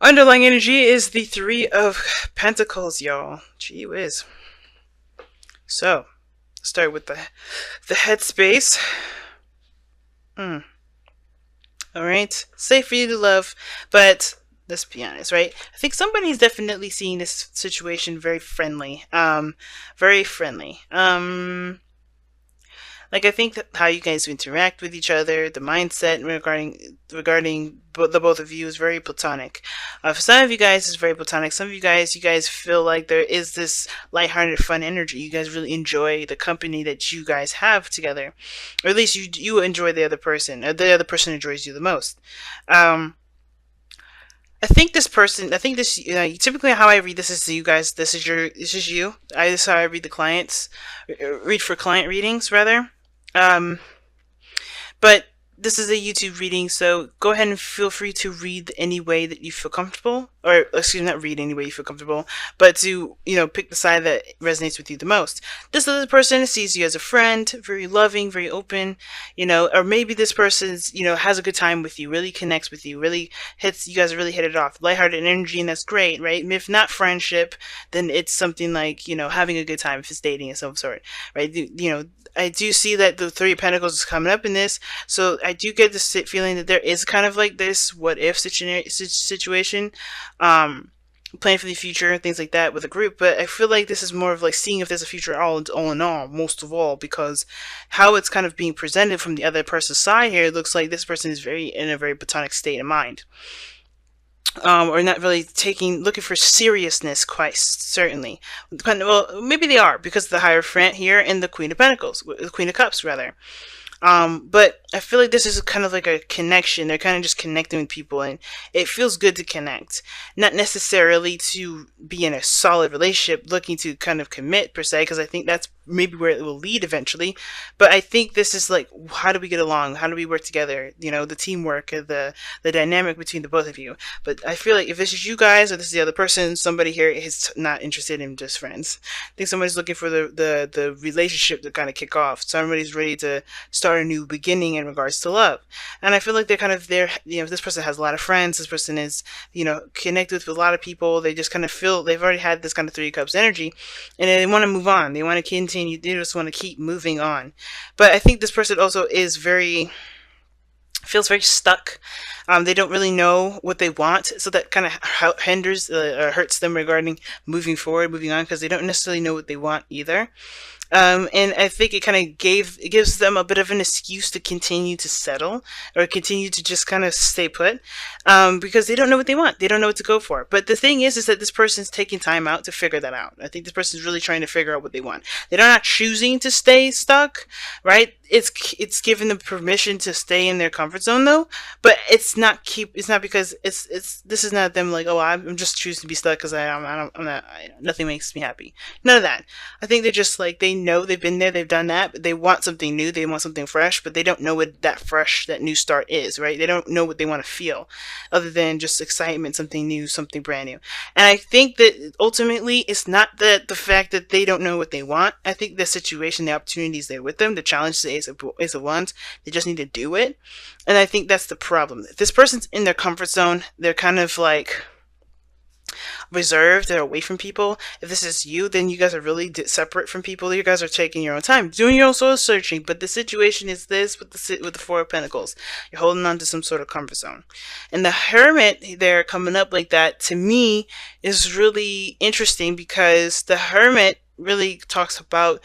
Underlying energy is the Three of Pentacles, y'all. Gee whiz. So, start with the headspace. All right, safe for you to love, but let's be honest, right? I think somebody's definitely seeing this situation very friendly. Very friendly. Like I think that how you guys interact with each other, the mindset regarding the both of you is very platonic. For some of you guys, it's very platonic. Some of you guys feel like there is this lighthearted, fun energy. You guys really enjoy the company that you guys have together, or at least you enjoy the other person, or the other person enjoys you the most. Um, I think this person. I think this. Typically, how I read this is you guys. This is your. This is you. This is how I read the clients. Read for client readings rather. Um, but this is a YouTube reading, so go ahead and feel free to read any way that you feel comfortable, or excuse me, not read any way you feel comfortable, but to pick the side that resonates with you the most. This other person sees you as a friend, very loving, very open, or maybe this person's has a good time with you, really connects with you, really hits you guys really hit it off, lighthearted energy, and that's great, right? And if not friendship, then it's something like having a good time if it's dating of some sort, right? I do see that the Three of Pentacles is coming up in this, so I do get this feeling that there is kind of like this what if situation, planning for the future, things like that with a group. But I feel like this is more of like seeing if there's a future all in all, most of all, because how it's kind of being presented from the other person's side here, it looks like this person is very in a very platonic state of mind. Or not really looking for seriousness, quite certainly. Well, maybe they are because of the Hierophant here and the Queen of Pentacles, the Queen of Cups rather. But I feel like this is kind of like a connection. They're kind of just connecting with people, and it feels good to connect. Not necessarily to be in a solid relationship, looking to kind of commit per se, because I think that's maybe where it will lead eventually. But I think this is like, how do we get along? How do we work together? The teamwork, the dynamic between the both of you. But I feel like if this is you guys or this is the other person, somebody here is not interested in just friends. I think somebody's looking for the relationship to kind of kick off. Somebody's ready to start a new beginning in regards to love. And I feel like they're kind of there, this person has a lot of friends, this person is, connected with a lot of people. They just kind of feel they've already had this kind of Three of Cups energy, and they want to move on. They want to continue, they just want to keep moving on. But I think this person also feels very stuck. They don't really know what they want, so that kind of hinders or hurts them regarding moving forward, moving on, because they don't necessarily know what they want either. And I think it gives them a bit of an excuse to continue to settle or continue to just kind of stay put, because they don't know what they want. They don't know what to go for. But the thing is that this person's taking time out to figure that out. I think this person's really trying to figure out what they want. They're not choosing to stay stuck, right? It's given them permission to stay in their comfort zone though, but it's not because this is not them like, oh, I'm just choosing to be stuck because I'm not, nothing makes me happy. None of that. I think they're just like, they know they've been there, they've done that, but they want something new, they want something fresh, but they don't know what that new start is, right? They don't know what they want to feel other than just excitement, something new, something brand new. And I think that ultimately it's not the fact that they don't know what they want. I think the situation, the opportunity is there with them, the challenge is a want. They just need to do it. And I think that's the problem. If this person's in their comfort zone, they're kind of like reserved, they're away from people. If this is you, then you guys are really separate from people. You guys are taking your own time, doing your own soul searching. But the situation is this with the Four of Pentacles. You're holding on to some sort of comfort zone. And the Hermit there coming up like that, to me, is really interesting because the Hermit really talks about,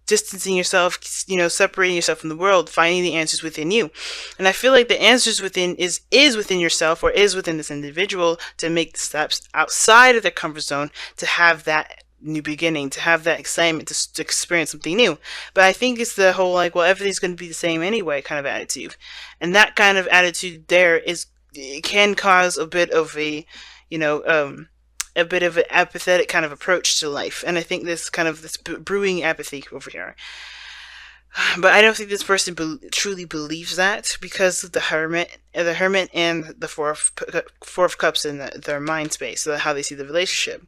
distancing yourself, separating yourself from the world, finding the answers within you. And I feel like the answers within is within yourself, or is within this individual, to make the steps outside of their comfort zone, to have that new beginning, to have that excitement, to experience something new. But I think it's the whole like, well, everything's going to be the same anyway kind of attitude. And that kind of attitude there it can cause a bit of a an apathetic kind of approach to life. And I think this brewing apathy over here. But I don't think this person truly believes that, because of the Hermit and the Four of Cups in their mind space, so how they see the relationship.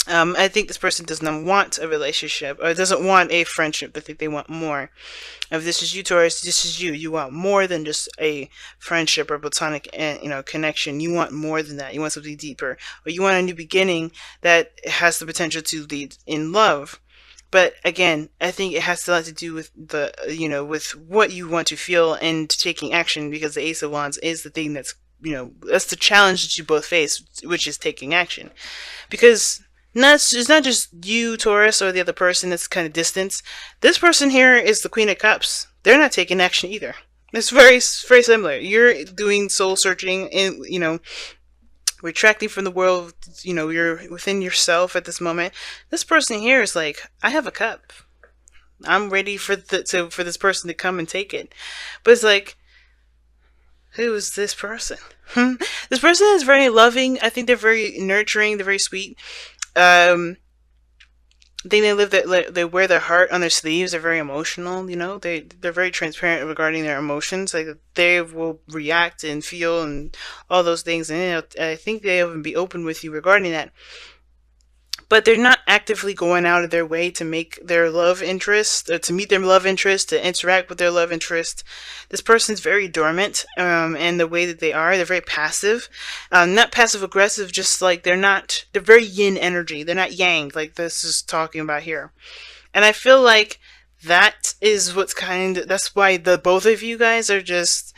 I think this person does not want a relationship or doesn't want a friendship. I think they want more. If this is you, Taurus, this is you. You want more than just a friendship or platonic, connection. You want more than that. You want something deeper, or you want a new beginning that has the potential to lead in love. But again, I think it has a lot to do with with what you want to feel and taking action, because the Ace of Wands is the thing that's the challenge that you both face, which is taking action. Because it's not just you, Taurus, or the other person that's kind of distant. This person here is the Queen of Cups. They're not taking action either. It's very similar. You're doing soul searching and, retracting from the world. You're within yourself at this moment. This person here is like, I have a cup. I'm ready for this person to come and take it. But it's like, who is this person? This person is very loving. I think they're very nurturing. They're very sweet. I think they wear their heart on their sleeves. They're very emotional. They're very transparent regarding their emotions. Like, they will react and feel and all those things. And I think they will be open with you regarding that. But they're not actively going out of their way to make their love interest, to meet their love interest, to interact with their love interest. This person's very dormant, and the way that they're very passive, not passive aggressive, just like they're very yin energy. They're not yang, like this is talking about here. And I feel like that's why the both of you guys are just,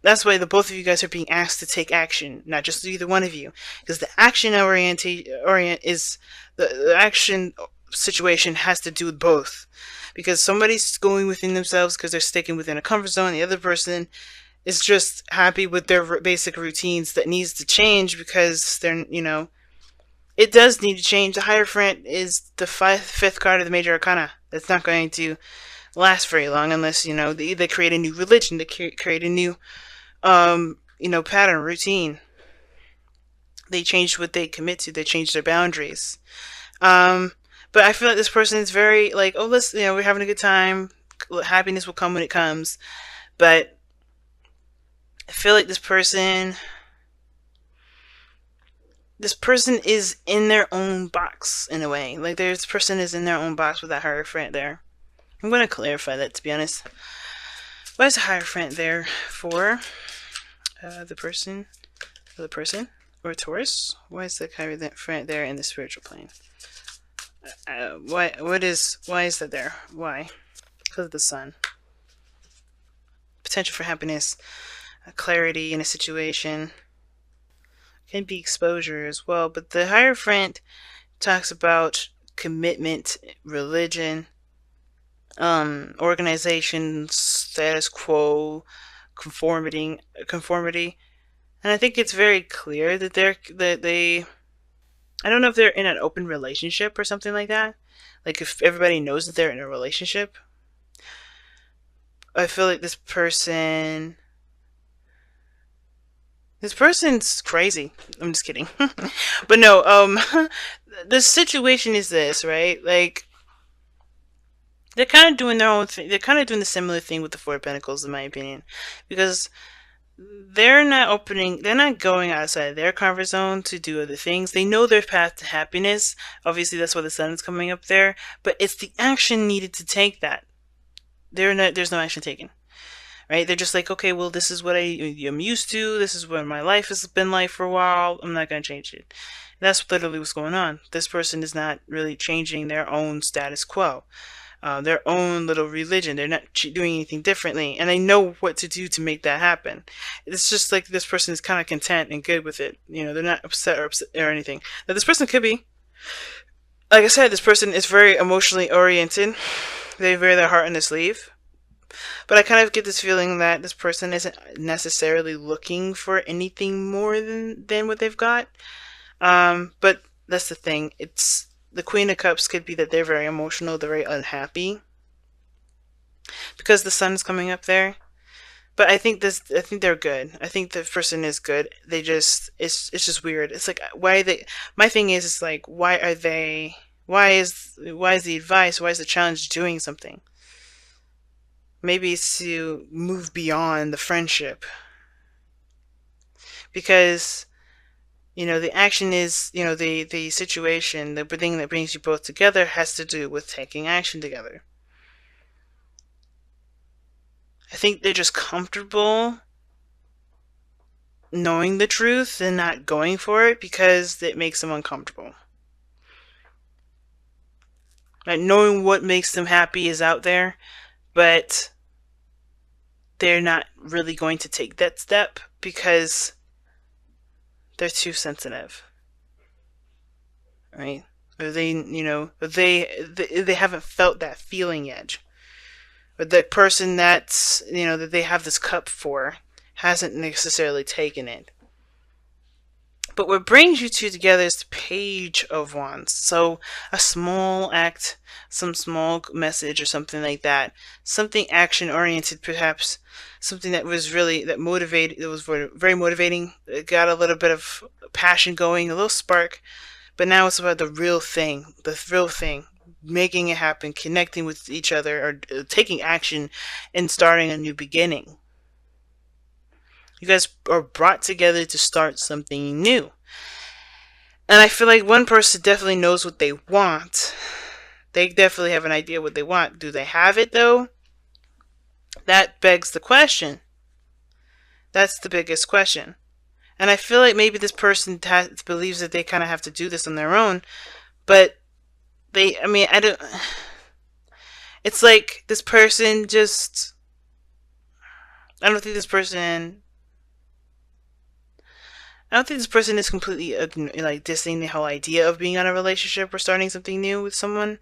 that's why the both of you guys are being asked to take action, not just either one of you, because the the action situation has to do with both, because somebody's going within themselves because they're sticking within a comfort zone. The other person is just happy with their basic routines that needs to change because it does need to change. The Hierophant is the fifth card of the Major Arcana. It's not going to last very long unless they create a new religion, they create a new pattern, routine. They change what they commit to. They change their boundaries. But I feel like this person is very like, oh, let's we're having a good time. Happiness will come when it comes. But I feel like this person is in their own box in a way. Like, this person is in their own box with that Hierophant there. I'm going to clarify that, to be honest. Why is the Hierophant there for? The person or Taurus? Why is the Hierophant there in the spiritual plane? Why is that there? Why? Because of the sun. Potential for happiness, clarity in a situation. Can be exposure as well, but the Hierophant talks about commitment, religion, organization, status quo, conformity, and I think it's very clear that they. I don't know if they're in an open relationship or something like that. Like, if everybody knows that they're in a relationship. I feel like this person's crazy. I'm just kidding. But no, the situation is this, right? Like, they're kind of doing their own thing. They're kind of doing the similar thing with the Four of Pentacles, in my opinion. Because they're not going outside their comfort zone to do other things. They know their path to happiness. Obviously, that's why the sun is coming up there. But it's the action needed to take that. There's no action taken. Right? They're just like, okay, well, this is what I'm used to. This is what my life has been like for a while. I'm not going to change it. That's literally what's going on. This person is not really changing their own status quo, their own little religion. They're not doing anything differently, and they know what to do to make that happen. It's just like this person is kind of content and good with it. They're not upset or anything. Now, this person could be, like I said, this person is very emotionally oriented. They wear their heart on their sleeve. But I kind of get this feeling that this person isn't necessarily looking for anything more than what they've got. But that's the thing. It's the Queen of Cups could be that they're very emotional, they're very unhappy because the sun is coming up there. But I think they're good. I think the person is good. It's just weird. It's like, why they? My thing is like, why are they? Why is the advice? Why is the challenge doing something? Maybe it's to move beyond the friendship. Because, The action is, the situation, the thing that brings you both together has to do with taking action together. I think they're just comfortable knowing the truth and not going for it because it makes them uncomfortable. Like, knowing what makes them happy is out there, but they're not really going to take that step because they're too sensitive, right? Or they haven't felt that feeling yet. Or the person that they have this cup for hasn't necessarily taken it. But what brings you two together is the Page of Wands. So a small act, some small message or something like that. Something action oriented, perhaps. Something that was very motivating. It got a little bit of passion going, a little spark. But now it's about the real thing. Making it happen, connecting with each other, or taking action and starting a new beginning. You guys are brought together to start something new. And I feel like one person definitely knows what they want. They definitely have an idea what they want. Do they have it, though? That begs the question. That's the biggest question. And I feel like maybe this person believes that they kind of have to do this on their own. But I don't... It's like this person just... I don't think this person is completely like dissing the whole idea of being on a relationship or starting something new with someone.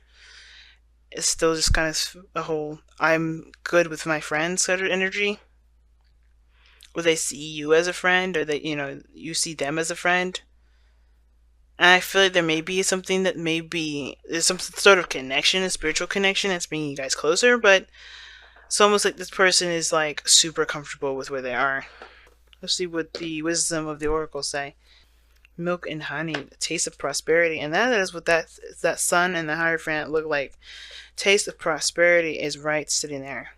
It's still just kind of a whole I'm good with my friends sort of energy. Or they see you as a friend, or you see them as a friend. And I feel like there may be something that there's some sort of connection, a spiritual connection that's bringing you guys closer, but it's almost like this person is like super comfortable with where they are. Let's see what the wisdom of the oracle say. Milk and honey, the taste of prosperity, and that is what that sun and the Hierophant look like. Taste of prosperity is right sitting there.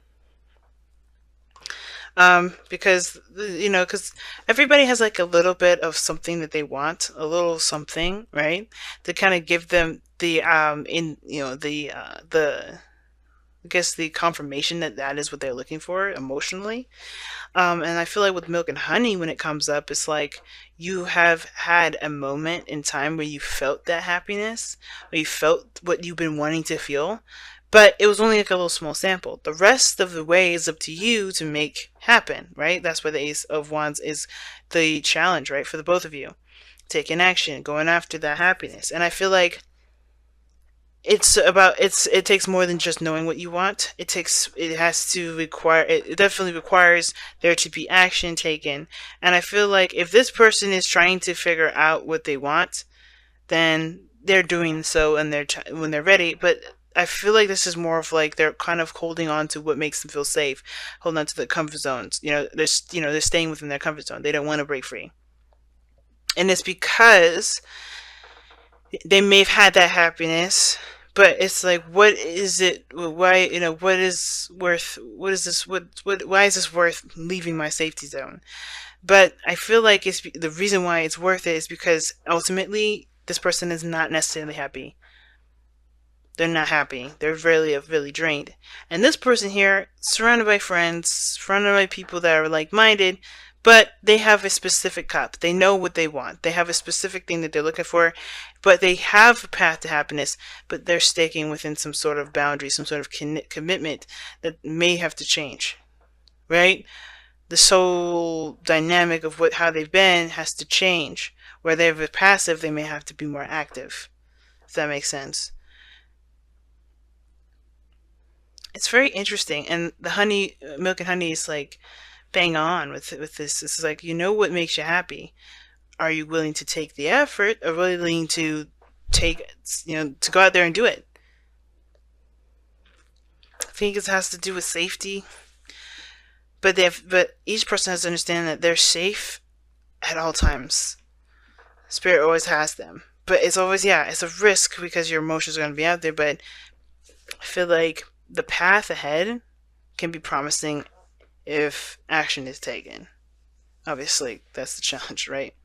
Because everybody has like a little bit of something that they want, a little something, right? To kind of give them the I guess the confirmation that is what they're looking for emotionally. And I feel like with milk and honey, when it comes up, it's like you have had a moment in time where you felt that happiness, or you felt what you've been wanting to feel, but it was only like a little small sample. The rest of the way is up to you to make happen, right? That's why the Ace of Wands is the challenge, right? For the both of you. Taking action, going after that happiness. And I feel like it takes more than just knowing what you want. It definitely requires there to be action taken. And I feel like if this person is trying to figure out what they want, then they're doing so, and when they're ready. But I feel like this is more of like they're kind of holding on to what makes them feel safe, holding on to the comfort zones. They're staying within their comfort zone. They don't want to break free, and it's because they may have had that happiness, but it's like, what is it? Why, what is worth? What is this? Why is this worth leaving my safety zone? But I feel like the reason why it's worth it is because ultimately this person is not necessarily happy. They're not happy. They're really drained. And this person here, surrounded by friends, surrounded by people that are like-minded, but they have a specific cup. They know what they want. They have a specific thing that they're looking for, but they have a path to happiness, but they're sticking within some sort of boundary, some sort of commitment that may have to change, right? The whole dynamic of how they've been has to change. Where they're passive, they may have to be more active, if that makes sense. It's very interesting, and the milk and honey is like bang on with this. It's like, what makes you happy. Are you willing to take the effort, or willing to to go out there and do it? I think it has to do with safety, but each person has to understand that they're safe at all times. Spirit always has them, but it's always it's a risk because your emotions are going to be out there. But I feel like the path ahead can be promising if action is taken. Obviously, that's the challenge, right?